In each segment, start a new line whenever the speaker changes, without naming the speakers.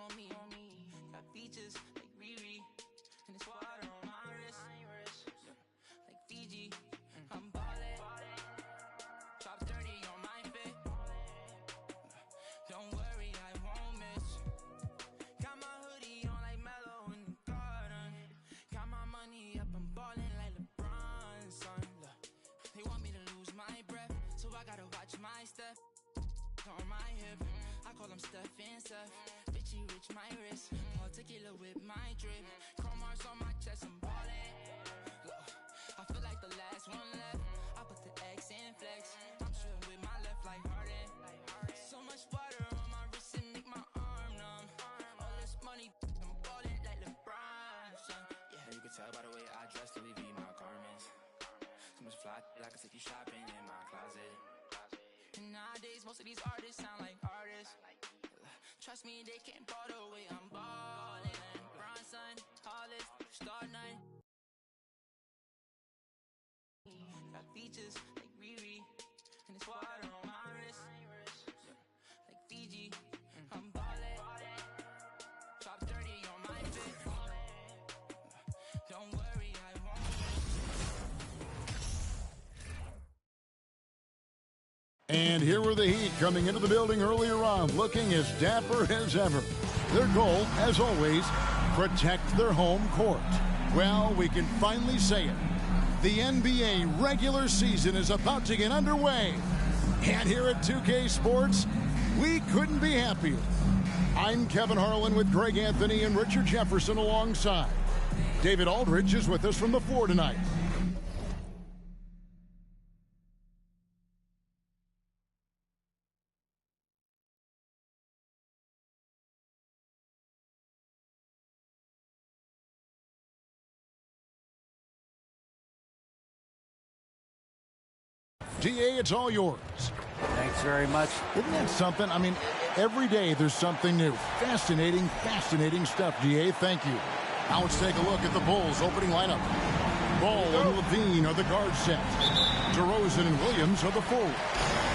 on me. Got features like Riri, and it's water on my wrist, like Fiji. I'm ballin', drop 30 on my fit. Don't worry, I won't miss. Got my hoodie on like Mellow in the garden. Got my money up, I'm ballin' like LeBron, son. Look, they want me to lose my breath, so I gotta watch my step. On my hip, I call him Steph and Seth. Bitchy rich, my wrist. All tequila with my drip. Chrome marks on my chest, I'm ballin'. Look, I feel like the last one left. I put the X in flex. I'm shooting with my left like Harden. So much water on my wrist and make my arm numb. All this money, I'm ballin' like LeBron, son. Yeah, you can tell by the way I dress to leave my garments. So much fly, I can take you shopping in my closet. And nowadays, most of these artists sound like artists. Trust me, they can't ball the way I'm ballin'. Bronson, Hollis, Star 9. Got features like Riri, and it's water on my wrist, like Fiji. I'm ballin', drop 30 on my fit. Don't worry, I won't miss.
And here were the Heat coming into the building earlier on, looking as dapper as ever. Their goal, as always, protect their home court. Well, we can finally say it. The NBA regular season is about to get underway. And here at 2K Sports, we couldn't be happier. I'm Kevin Harlan with Greg Anthony and Richard Jefferson alongside. David Aldridge is with us from the floor tonight. DA, it's all yours.
Thanks very much.
Isn't that something? I mean, every day there's something new. Fascinating stuff, DA. Thank you. Now let's take a look at the Bulls' opening lineup. Ball and Levine are the guard set. DeRozan and Williams are the forward.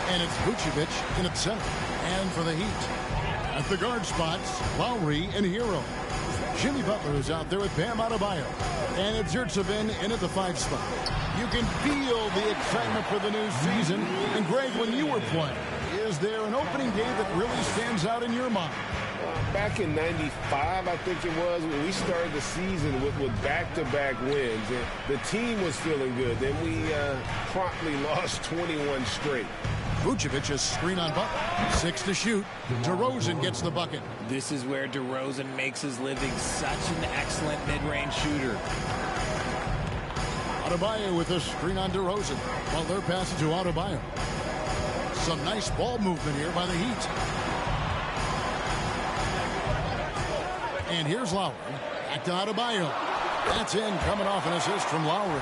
And it's Vucevic in at center. And for the Heat, at the guard spots, Lowry and Hero. Jimmy Butler is out there with Bam Adebayo. And it's Yurtseven in at the 5 spot. You can feel the excitement for the new season. And Greg, when you were playing, is there an opening day that really stands out in your mind?
Back in '95, I think it was, when we started the season with back-to-back wins. And the team was feeling good. Then we promptly lost 21 straight.
Vucevic is screen on Butler. 6 to shoot. DeRozan gets the bucket.
This is where DeRozan makes his living. Such an excellent mid-range shooter.
Adebayo with a screen on DeRozan. Butler passes to Adebayo. Some nice ball movement here by the Heat. And here's Lowry. Back to Adebayo. That's in, coming off an assist from Lowry.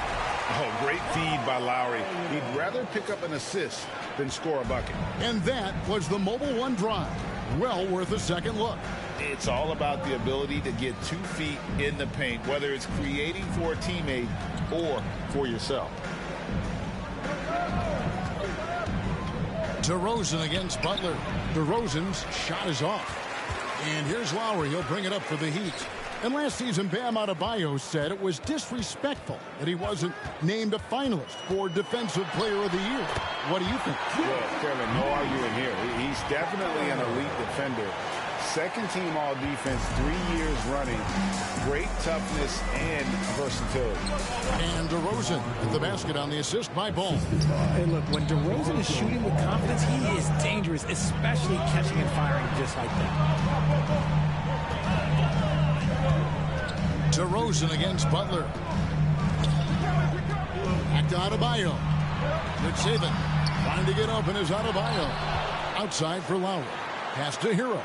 Oh, great feed by Lowry. He'd rather pick up an assist than score a bucket.
And that was the Mobile One drive. Well worth a second look.
It's all about the ability to get 2 feet in the paint, whether it's creating for a teammate or for yourself.
DeRozan against Butler. DeRozan's shot is off. And here's Lowry. He'll bring it up for the Heat. And last season, Bam Adebayo said it was disrespectful that he wasn't named a finalist for Defensive Player of the Year. What do you think?
Well, Kevin, no arguing here. He's definitely an elite defender. Second team all defense 3 years running. Great toughness and versatility.
And DeRozan at the basket on the assist by Ball.
Hey, look, when DeRozan is shooting with confidence, he is dangerous, especially catching and firing just like that.
DeRozan against Butler. Back to Adebayo. Yurtseven trying to get open is Adebayo. Outside for Lowry. Pass to Hero.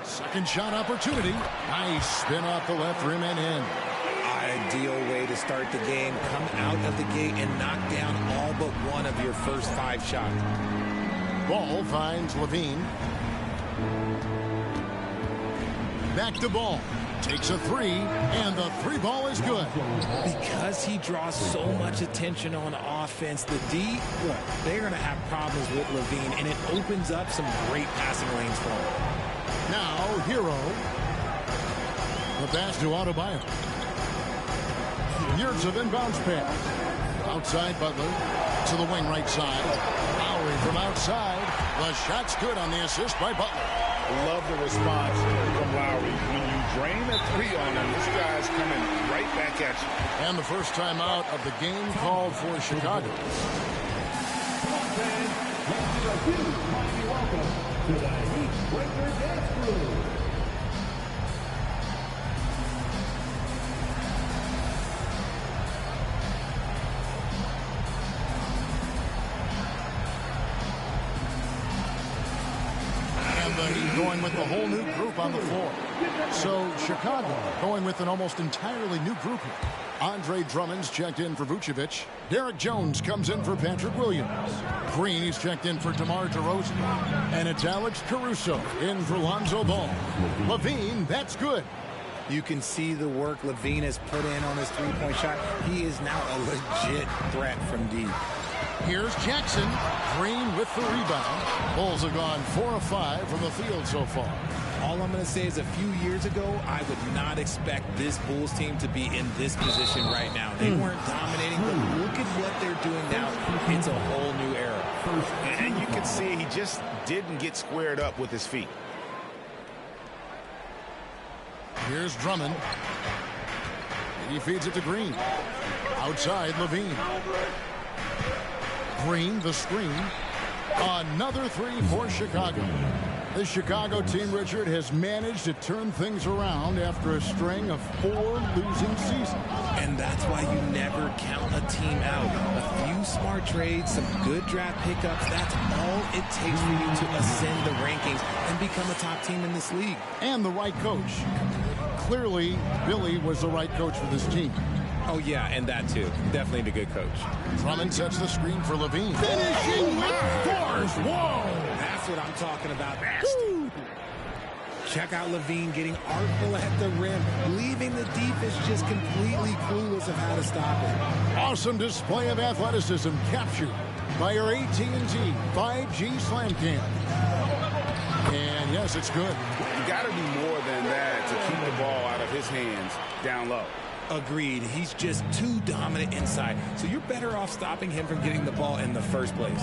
Second shot opportunity. Nice spin off the left rim and in.
Ideal way to start the game. Come out of the gate and knock down all but one of your first 5 shots.
Ball finds Levine. Back to Ball. Takes a three, and the three ball is good.
Because he draws so much attention on offense, the D, look, they're going to have problems with LaVine, and it opens up some great passing lanes for him.
Now, Hero. The pass to Adebayo. Years of inbounds pass. Outside Butler to the wing right side. Lowry from outside. The shot's good on the assist by Butler.
Love the response from Lowry. When you drain a three on him, this guy's coming right back at you.
And the first time out of the game called for Chicago. Welcome to the Heat Breaker Dance Crew. Going with the whole new group on the floor. So Chicago going with an almost entirely new group here. Andre Drummond's checked in for Vucevic. Derek Jones comes in for Patrick Williams. Green is checked in for DeMar DeRozan. And it's Alex Caruso in for Lonzo Ball. LaVine, that's good.
You can see the work LaVine has put in on his three-point shot. He is now a legit threat from deep.
Here's Jackson. Green with the rebound. Bulls have gone 4 of 5 from the field so far.
All I'm going to say is a few years ago, I would not expect this Bulls team to be in this position right now. They weren't dominating, but look at what they're doing now. It's a whole new era.
And you can see he just didn't get squared up with his feet.
Here's Drummond. He feeds it to Green. Outside, LaVine. Green, the screen. Another three for Chicago. The Chicago team, Richard, has managed to turn things around after a string of 4 losing seasons.
And that's why you never count a team out. A few smart trades, some good draft pickups, that's all it takes for you to ascend the rankings and become a top team in this league.
And the right coach. Clearly, Billy was the right coach for this team.
Oh, yeah, and that too. Definitely a good coach.
Drummond sets the screen for LaVine. Finishing with force. Whoa!
That's what I'm talking about. Woo! Check out LaVine getting artful at the rim, leaving the defense just completely clueless of how to stop it.
Awesome display of athleticism captured by your AT&T 5G Slam Cam. And yes, it's good.
You got to do more than that to keep the ball out of his hands down low.
Agreed. He's just too dominant inside. So you're better off stopping him from getting the ball in the first place.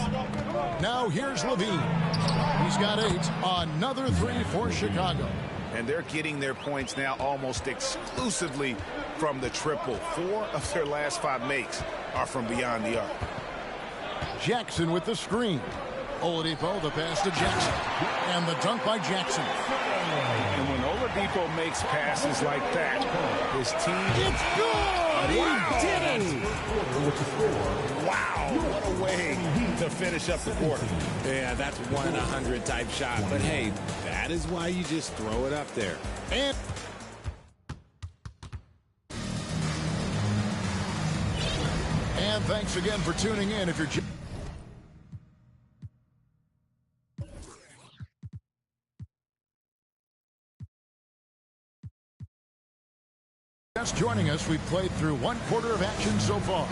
Now here's LaVine. He's got 8. Another three for Chicago.
And they're getting their points now almost exclusively from the triple. 4 of their last 5 makes are from beyond the arc.
Jackson with the screen. Oladipo, the pass to Jackson. And the dunk by Jackson.
And when Oladipo makes passes like that, his team...
It's good!
Wow!
He did it!
Wow! What a way to finish up the quarter.
Yeah, that's 1 in 100 type shot. But hey, that is why you just throw it up there.
And thanks again for tuning in. If you're just joining us, we've played through 1 quarter of action so far.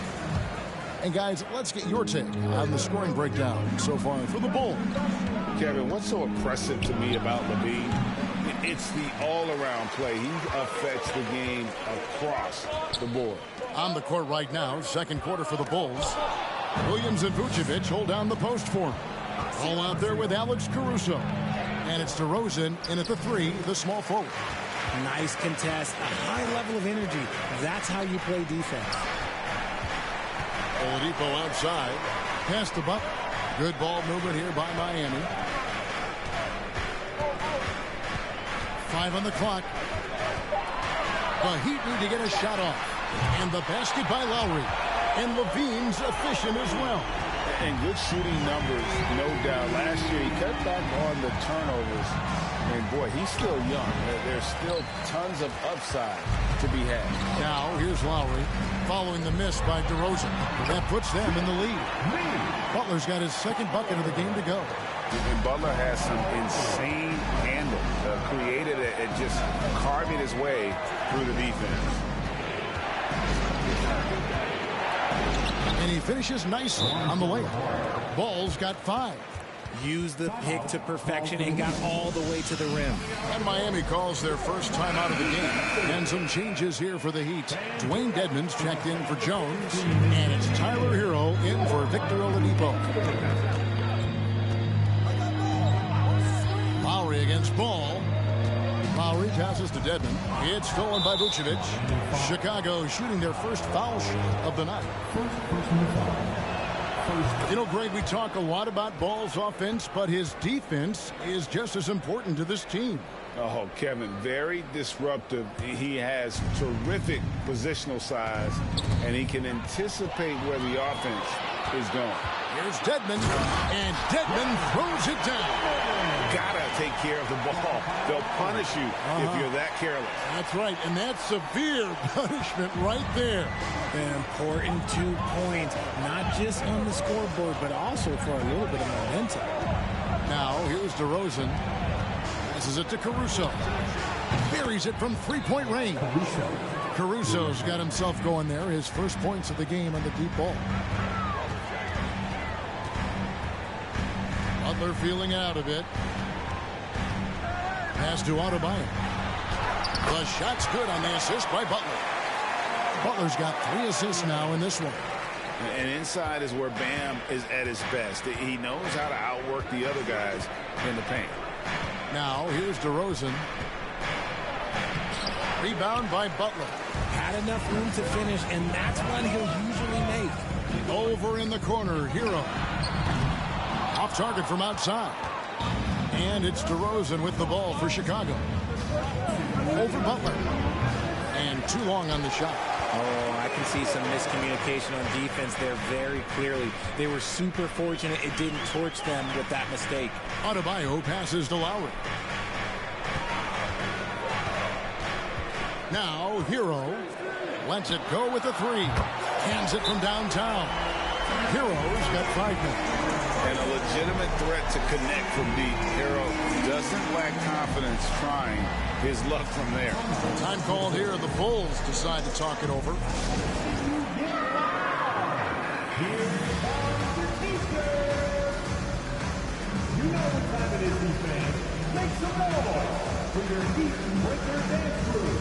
And guys, let's get your take on the scoring breakdown so far for the Bulls.
Kevin, what's so impressive to me about LaVine? It's the all-around play. He affects the game across the board.
On the court right now, second quarter for the Bulls. Williams and Vucevic hold down the post for him. All out there with Alex Caruso. And it's DeRozan in at the 3, the small forward.
Nice contest, a high level of energy. That's how you play defense.
Oladipo outside. Pass to Butler. Good ball movement here by Miami. 5 on the clock. The Heat need to get a shot off. And the basket by Lowry. And LaVine's efficient as well.
And good shooting numbers, no doubt. Last year, he cut back on the turnovers. And, boy, he's still young. There's still tons of upside to be had.
Now, here's Lowry following the miss by DeRozan. That puts them in the lead. Butler's got his second bucket of the game to go.
And Butler has some insane handle. created it and just carving his way through the defense.
And he finishes nicely on the layup. Ball's got 5.
Used the pick to perfection and got all the way to the rim.
And Miami calls their first time out of the game. And some changes here for the Heat. Dwayne Dedmon's checked in for Jones. And it's Tyler Hero in for Victor Oladipo. Lowry against Ball. Lowry passes to Dedmon. It's stolen by Vucevic. Chicago shooting their first foul shot of the night. You know, Greg, we talk a lot about Ball's offense, but his defense is just as important to this team.
Oh, Kevin, very disruptive. He has terrific positional size, and he can anticipate where the offense is going.
Here's Dedmon, and Dedmon throws it down.
Gotta take care of the ball. They'll punish you if you're that careless.
That's right, and that's severe punishment right there.
An important 2 points, not just on the scoreboard, but also for a little bit of momentum.
Now, here's DeRozan. Passes it to Caruso. Buries it from three-point range. Caruso's got himself going there. His first points of the game on the deep ball. Butler feeling out a bit. Pass to Adebayo. The shot's good on the assist by Butler. Butler's got 3 assists now in this one.
And inside is where Bam is at his best. He knows how to outwork the other guys in the paint.
Now, here's DeRozan. Rebound by Butler.
Had enough room to finish, and that's one he'll usually make.
Over in the corner, Hero. Off target from outside. And it's DeRozan with the ball for Chicago. Over Butler. And too long on the shot.
Oh, I can see some miscommunication on defense there very clearly. They were super fortunate it didn't torch them with that mistake.
Adebayo passes to Lowry. Now, Hero lets it go with the 3. Hands it from downtown. Hero's got 5 minutes.
And a legitimate threat to connect from deep. Hero doesn't lack confidence trying his luck from there.
Time called here. The Bulls decide to talk it over.
You know what time it is, defense. Make some noise for your Heat Breaker dance crew.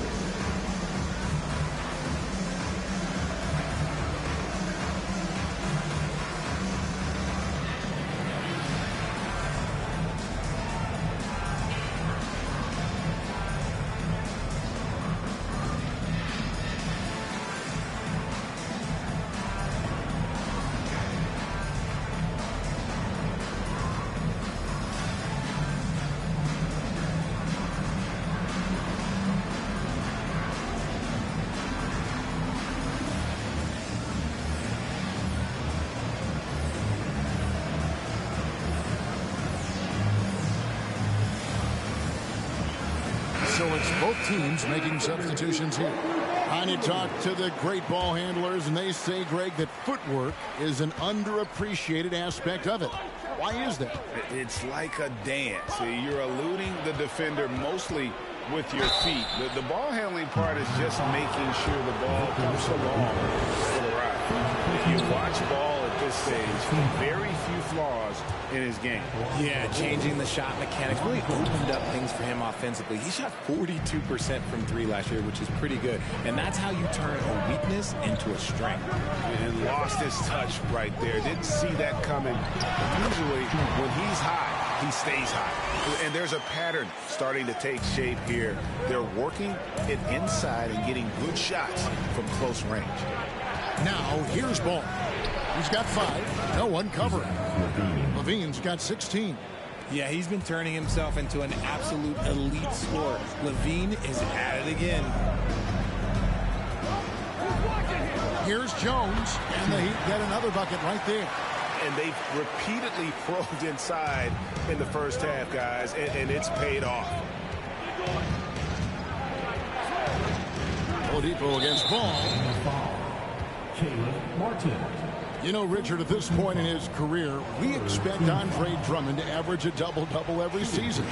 So it's both teams making substitutions here. I talked to the great ball handlers, and they say, Greg, that footwork is an underappreciated aspect of it. Why is that?
It's like a dance. You're eluding the defender mostly with your feet. The ball handling part is just making sure the ball comes along for the ride. You watch Ball at this stage, very few flaws in his game.
Yeah, changing the shot mechanics really opened up things for him offensively. He shot 42% from 3 last year, which is pretty good. And that's how you turn a weakness into a strength.
And lost his touch right there. Didn't see that coming. Usually, when he's hot, he stays hot. And there's a pattern starting to take shape here. They're working it inside and getting good shots from close range.
Now, here's Ball. He's got 5. No one covering. Levine's got 16.
Yeah, he's been turning himself into an absolute elite scorer. Levine is at it again.
Here's Jones, and the Heat get another bucket right there.
And they've repeatedly probed inside in the first half, guys, and it's paid off.
Oladipo against Ball.
Caleb Martin.
You know, Richard, at this point in his career, we expect Andre Drummond to average a double-double every season.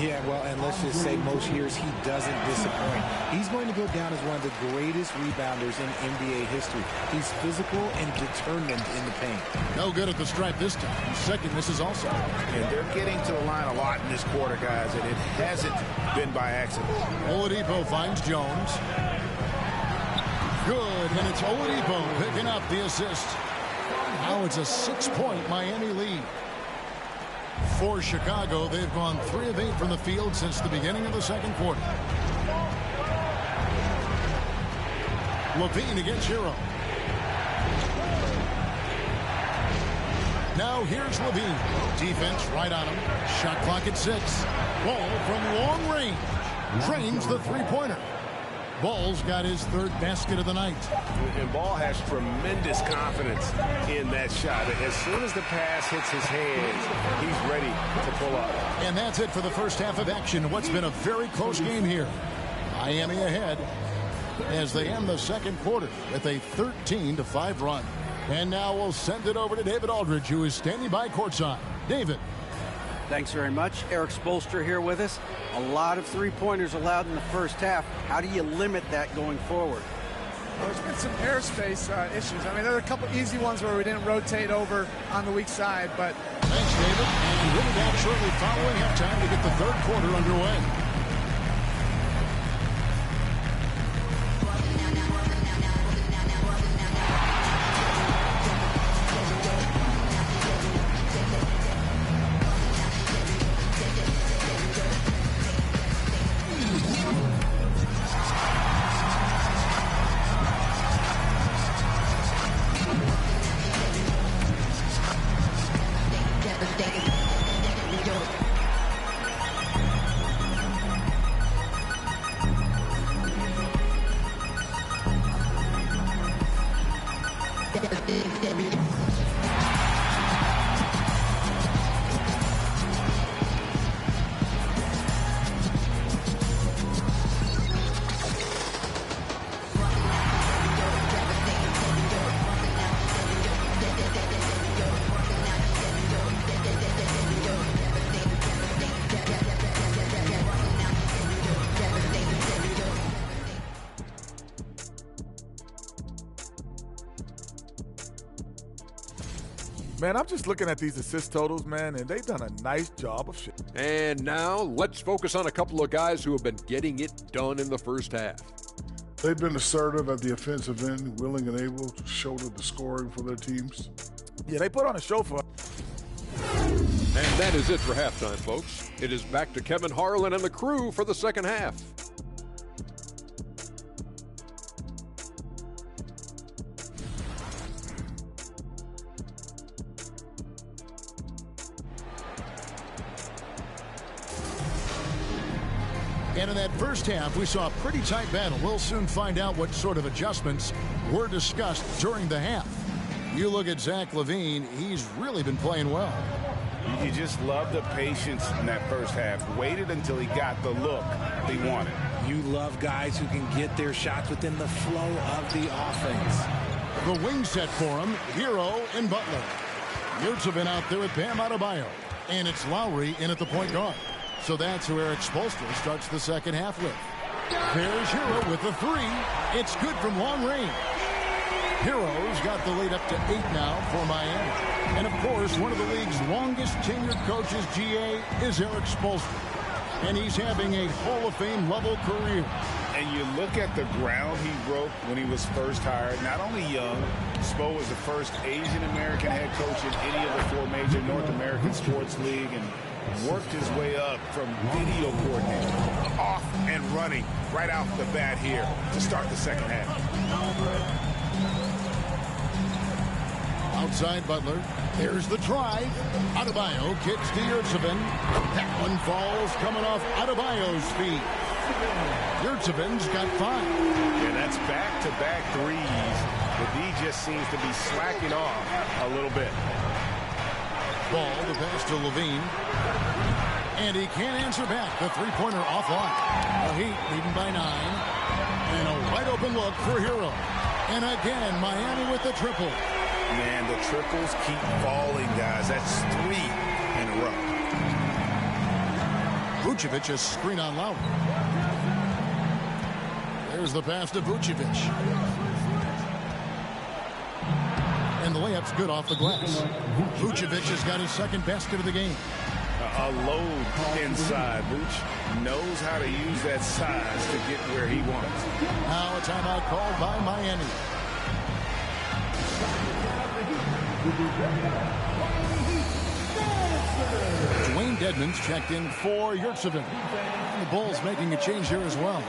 Yeah, well, and let's just say most years he doesn't disappoint. He's going to go down as one of the greatest rebounders in NBA history. He's physical and determined in the paint.
No good at the stripe this time. Second misses also.
And they're getting to the line a lot in this quarter, guys, and it hasn't been by accident.
Oladipo finds Jones. Good, and it's Oladipo picking up the assist. Now it's a 6-point Miami lead. For Chicago, they've gone 3 of 8 from the field since the beginning of the second quarter. LaVine against Hero. Now here's LaVine. Defense right on him. Shot clock at 6. Ball from long range. Drains the three-pointer. Ball's got his 3rd basket of the night.
And Ball has tremendous confidence in that shot. As soon as the pass hits his hands, he's ready to pull up.
And that's it for the first half of action. What's been a very close game here. Miami ahead as they end the second quarter with a 13-5 run. And now we'll send it over to David Aldridge, who is standing by courtside. David.
Thanks very much. Eric Spoelstra here with us. A lot of three-pointers allowed in the first half. How do you limit that going forward?
Well, there's been some airspace issues. I mean, there are a couple easy ones where we didn't rotate over on the weak side, but...
Thanks, David. And we'll be back shortly following halftime to get the third quarter underway.
Man, I'm just looking at these assist totals, man, and they've done a nice job of shit.
And now let's focus on a couple of guys who have been getting it done in the first half.
They've been assertive at the offensive end, willing and able to shoulder the scoring for their teams.
Yeah, they put on a show for us.
And that is it for halftime, folks. It is back to Kevin Harlan and the crew for the second half.
And in that first half, we saw a pretty tight battle. We'll soon find out what sort of adjustments were discussed during the half. You look at Zach LaVine, he's really been playing well.
You just love the patience in that first half. Waited until he got the look he wanted.
You love guys who can get their shots within the flow of the offense.
The wing set for him, Hero and Butler. Yurtsevin out there with Bam Adebayo. And it's Lowry in at the point guard. So that's who Eric Spoelstra starts the second half with. There's Hero with the 3. It's good from long range. Hero's got the lead up to 8 now for Miami. And of course, one of the league's longest tenured coaches, GA, is Eric Spoelstra. And he's having a Hall of Fame level career.
And you look at the ground he broke when he was first hired. Not only young, Spo was the first Asian American head coach in any of the 4 major North American sports league, and worked his way up from video coordinator, off and running right out the bat here to start the second half.
Outside Butler. There's the drive. Adebayo kicks to Yurtsevin. That one falls coming off Adebayo's feet. Yurtsevin's got 5.
Yeah, that's back-to-back threes. The D just seems to be slacking off a little bit.
Ball, the pass to LaVine. And he can't answer back. The three-pointer offline. The Heat leading by 9. And a wide-open look for Hero. And again, Miami with the triple.
Man, the triples keep falling, guys. That's 3 in a row.
Vucevic is screen on Lowry. There's the pass to Vucevic. And the layup's good off the glass. Vucevic has got his second basket of the game.
A load inside. Vuce knows how to use that size to get where he wants.
Now a timeout called by Miami. Dwayne Dedmon's checked in for Yurtseven. The Bulls making a change here as well.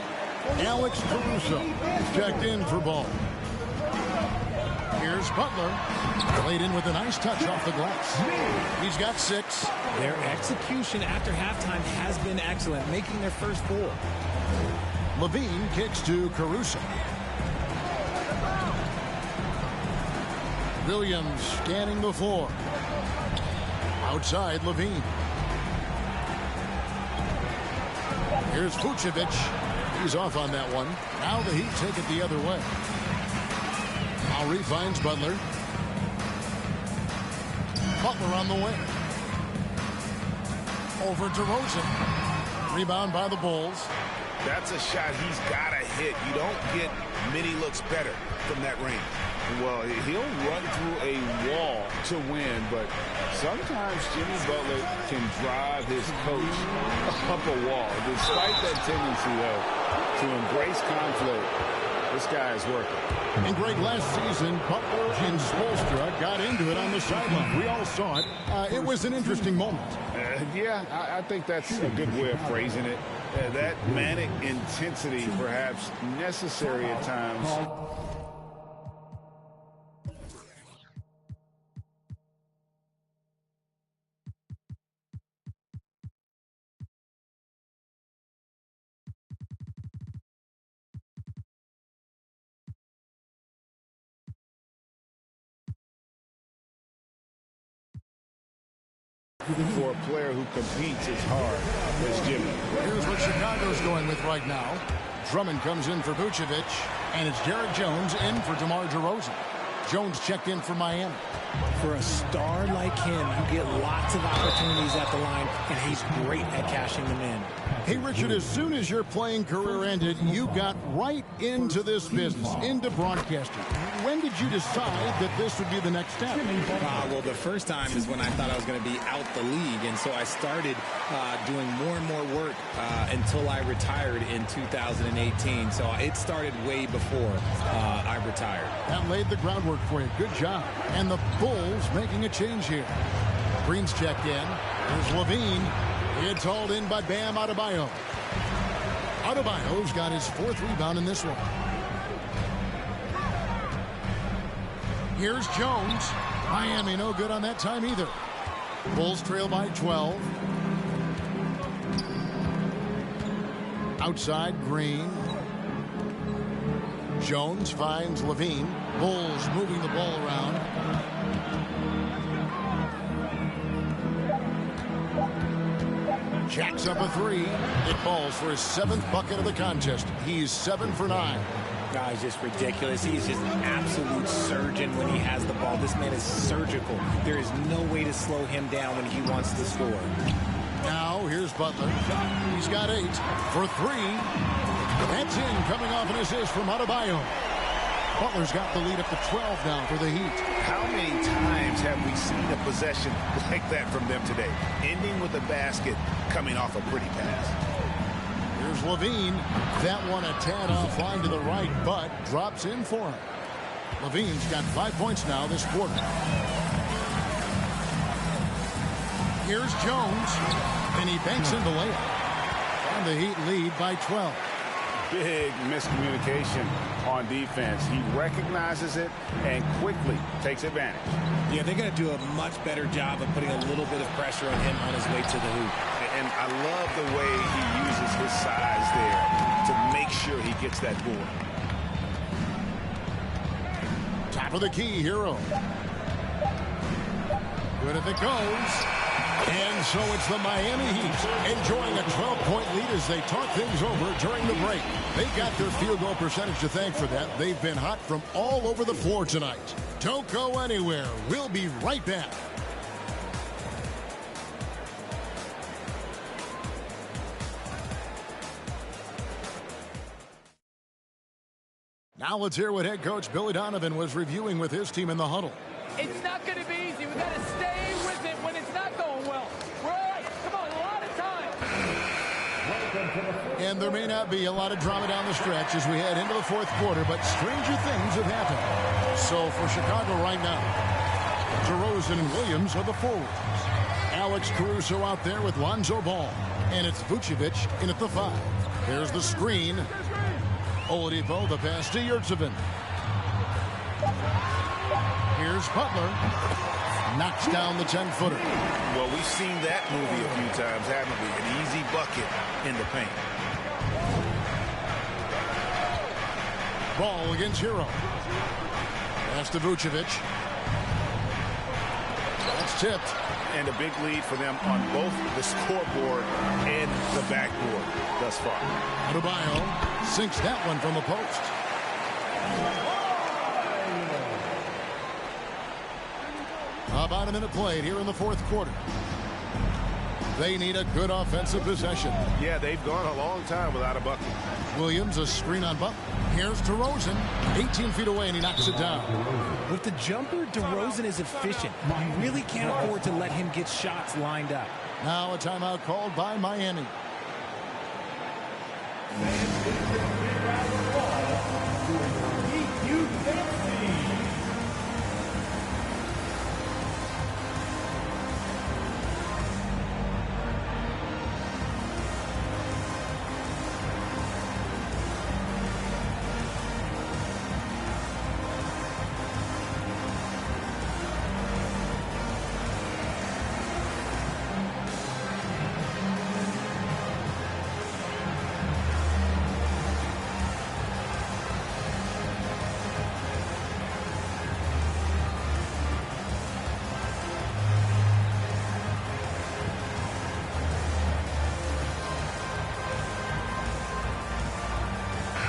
Alex Caruso checked in for Ball. Here's Butler. Laid in with a nice touch off the glass. He's got 6.
Their execution after halftime has been excellent, making their first 4.
Levine kicks to Caruso. Williams scanning the floor. Outside, Levine. Here's Vucevic. He's off on that one. Now the Heat take it the other way. Lowry finds Butler. Butler on the wing. Over to Rosen. Rebound by the Bulls.
That's a shot he's got to hit. You don't get many looks better from that range. Well, he'll run through a wall to win, but sometimes Jimmy Butler can drive his coach up a wall. Despite that tendency, though, to embrace conflict, this guy is working.
And Greg, last season, Butler and Spoelstra got into it on the sideline. We all saw it. It was an interesting moment.
Yeah, I think that's a good way of phrasing it. That manic intensity, perhaps necessary at times. For a player who competes as hard as Jimmy.
Here's what Chicago's going with right now. Drummond comes in for Vucevic, and it's Derek Jones in for DeMar DeRozan. Jones checked in for Miami.
For a star like him, you get lots of opportunities at the line, and he's great at cashing them in.
Hey, Richard, as soon as your playing career ended, you got right into this business, into broadcasting. When did you decide that this would be the next step?
Well, the first time is when I thought I was going to be out the league, and so I started doing more and more work until I retired in 2018. So it started way before I retired.
That laid the groundwork for you. Good job. And the Bulls making a change here. Green's checked in. There's Levine. It's hauled in by Bam Adebayo. Adebayo's got his 4th rebound in this one. Here's Jones. Miami no good on that time either. Bulls trail by 12. Outside, Green. Jones finds Levine. Bulls moving the ball around. Jacks up a 3. It falls for his 7th bucket of the contest. He's 7 for 9.
He's just ridiculous. He's just an absolute surgeon when he has the ball. This man is surgical. There is no way to slow him down when he wants to score.
Now here's Butler. He's got 8 for 3. That's in, coming off an assist from Adebayo. Butler's got the lead up to 12 now for the Heat.
How many times have we seen a possession like that from them today? Ending with a basket, coming off a pretty pass.
Here's Levine. That one a tad offline to the right, but drops in for him. Levine's got 5 points now this quarter. Here's Jones, and he banks in the layup. And the Heat lead by 12.
Big miscommunication on defense. He recognizes it and quickly takes advantage.
Yeah, they're going to do a much better job of putting a little bit of pressure on him on his way to the hoop.
And I love the way he uses his size there to make sure he gets that board.
Top of the key, Hero. Good if it goes. And so it's the Miami Heat enjoying a 12-point lead as they talk things over during the break. They got their field goal percentage to thank for that. They've been hot from all over the floor tonight. Don't go anywhere. We'll be right back. Now let's hear what head coach Billy Donovan was reviewing with his team in the huddle.
It's not going to be easy. We've got to stay with it when it's not going well. We're all right. Come on, a lot of time.
And there may not be a lot of drama down the stretch as we head into the fourth quarter, but stranger things have happened. So for Chicago right now, DeRozan and Williams are the forwards. Alex Caruso out there with Lonzo Ball. And it's Vucevic in at the 5. There's the screen. Oladipo, the pass to Yurtseven. Here's Butler. Knocks down the 10-footer.
Well, we've seen that movie a few times, haven't we? An easy bucket in the paint.
Ball against Hero. Pass to Vucevic. That's tipped.
And a big lead for them on both the scoreboard and the backboard thus far.
Adebayo sinks that one from the post. About a minute played here in the fourth quarter. They need a good offensive possession.
Yeah, they've gone a long time without a bucket.
Williams, a screen on Butler. Here's DeRozan, 18 feet away, and he knocks it down.
With the jumper, DeRozan is efficient. You really can't afford to let him get shots lined up.
Now a timeout called by Miami.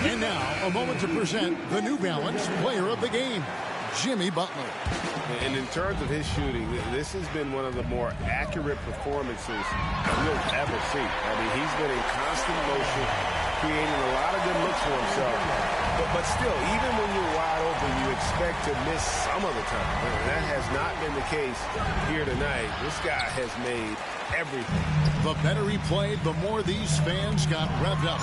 And now, a moment to present the New Balance Player of the Game, Jimmy Butler.
And in terms of his shooting, this has been one of the more accurate performances we'll ever see. I mean, he's been in constant motion, creating a lot of good looks for himself. But still, even when you're wide open, you expect to miss some of the time. That has not been the case here tonight. This guy has made everything.
The better he played, the more these fans got revved up.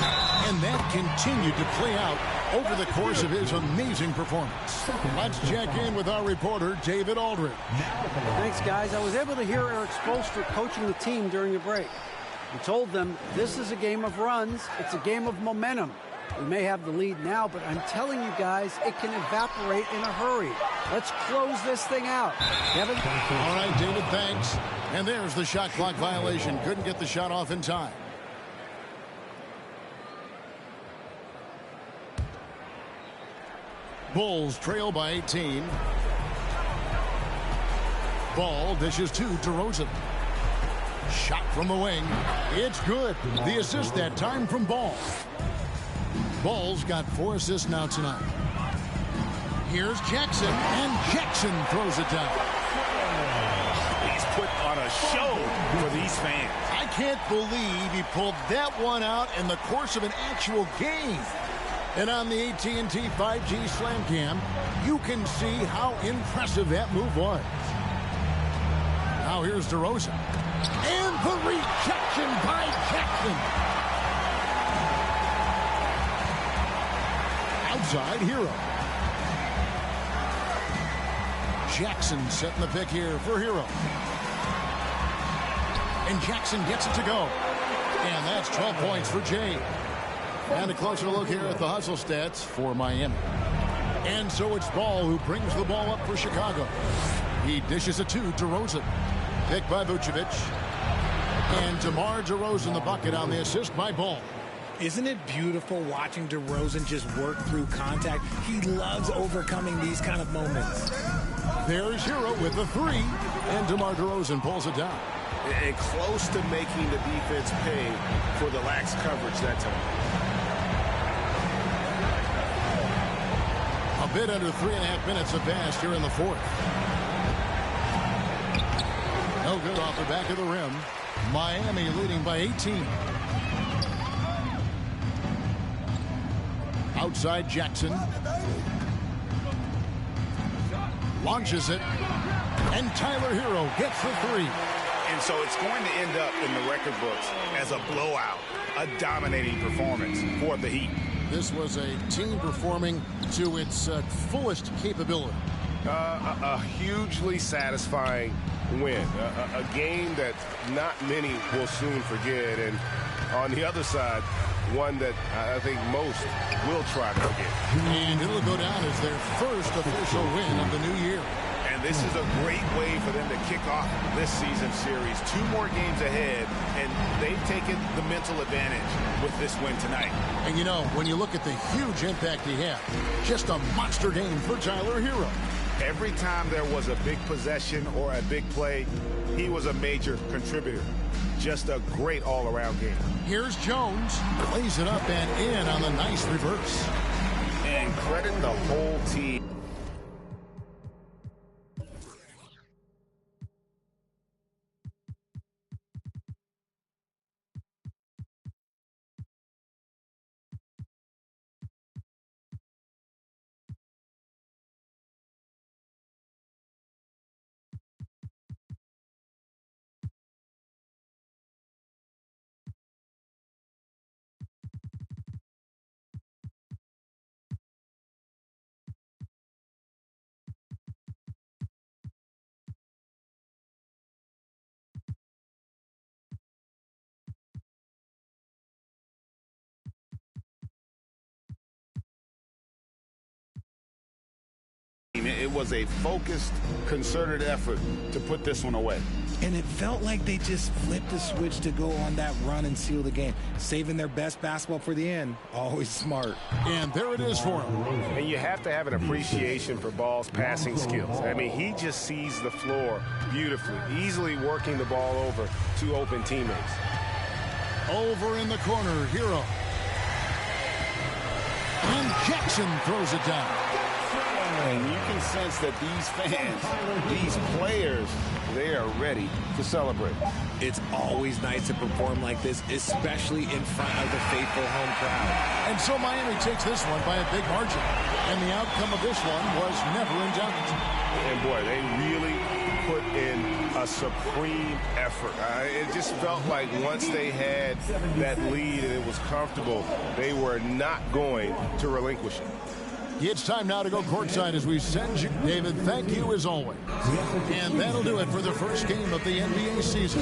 And that continued to play out over the course of his amazing performance. Let's check in with our reporter, David Aldridge.
Thanks, guys. I was able to hear Eric Spoelstra coaching the team during the break. He told them this is a game of runs. It's a game of momentum. We may have the lead now, but I'm telling you guys, it can evaporate in a hurry. Let's close this thing out. Kevin?
All right, David, thanks. And there's the shot clock violation. Couldn't get the shot off in time. Bulls trail by 18. Ball dishes to DeRozan. Shot from the wing. It's good. The assist that time from Ball. Ball's got 4 assists now tonight. Here's Jackson, and Jackson throws it down.
He's put on a show for these fans.
I can't believe he pulled that one out in the course of an actual game. And on the AT&T 5G Slam Cam, you can see how impressive that move was. Now here's DeRozan. And the rejection by Jackson. Outside Hero. Jackson setting the pick here for Hero. And Jackson gets it to go. And that's 12 points for Jay. And a closer look here at the hustle stats for Miami. And so it's Ball who brings the ball up for Chicago. He dishes it to DeRozan. Picked by Vucevic. And DeMar DeRozan the bucket on the assist by Ball.
Isn't it beautiful watching DeRozan just work through contact? He loves overcoming these kind of moments.
There's Hero with the 3. And DeMar DeRozan pulls it down.
and close to making the defense pay for the lax coverage that time.
A bit under 3.5 minutes have passed here in the fourth. No good off the back of the rim. Miami leading by 18. Outside Jackson. Launches it. And Tyler Hero gets the three.
And so it's going to end up in the record books as a blowout, a dominating performance for the Heat.
This was a team performing to its fullest capability.
A hugely satisfying win. A game that not many will soon forget. And on the other side, one that I think most will try to forget.
And it'll go down as their first official win of the new year.
And this is a great way for them to kick off this season series. 2 more games ahead, and they've taken the mental advantage with this win tonight.
And you know, when you look at the huge impact he had, just a monster game for Tyler Hero.
Every time there was a big possession or a big play, he was a major contributor. Just a great all-around game.
Here's Jones. Plays it up and in on the nice reverse.
And credit the whole team. It was a focused, concerted effort to put this one away.
And it felt like they just flipped the switch to go on that run and seal the game. Saving their best basketball for the end. Always smart.
And there it is for him.
And you have to have an appreciation for Ball's passing skills. I mean, he just sees the floor beautifully, easily working the ball over to open teammates.
Over in the corner, Hero. And Jackson throws it down.
And you can sense that these fans, these players, they are ready to celebrate.
It's always nice to perform like this, especially in front of the faithful home crowd.
And so Miami takes this one by a big margin. And the outcome of this one was never in doubt.
And boy, they really put in a supreme effort. It just felt like once they had that lead and it was comfortable, they were not going to relinquish it.
It's time now to go courtside as we send you. David, thank you as always. And that'll do it for the first game of the NBA season.